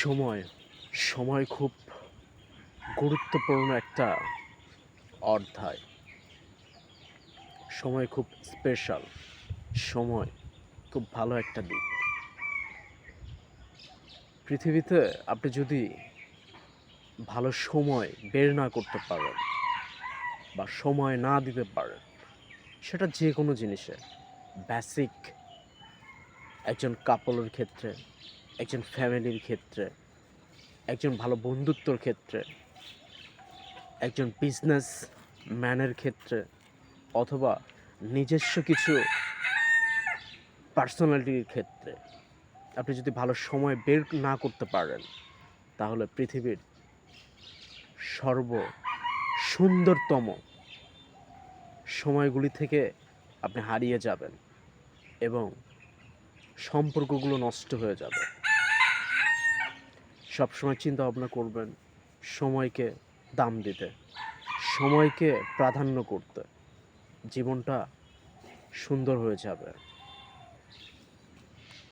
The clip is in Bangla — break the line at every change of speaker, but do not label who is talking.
সময় সময় খুব গুরুত্বপূর্ণ একটা অধ্যায়। সময় খুব স্পেশাল। সময় খুব ভালো একটা দিক। পৃথিবীতে আপনি যদি ভালো সময় বের না করতে পারেন বা সময় না দিতে পারেন, সেটা যে কোনো জিনিসে, বেসিক একজন কাপলের ক্ষেত্রে, একজন ফ্যামিলির ক্ষেত্রে, একজন ভালো বন্ধুত্বর ক্ষেত্রে, একজন বিজনেস ম্যানের ক্ষেত্রে, অথবা নিজস্ব কিছু পার্সোনালিটির ক্ষেত্রে আপনি যদি ভালো সময় বের না করতে পারেন, তাহলে পৃথিবীর সুন্দরতম সময়গুলি থেকে আপনি হারিয়ে যাবেন এবং সম্পর্কগুলো নষ্ট হয়ে যাবে। সবসময় চিন্তা ভাবনা করবেন সময়কে দাম দিতে, সময়কে প্রাধান্য করতে। জীবনটা সুন্দর হয়ে যাবে।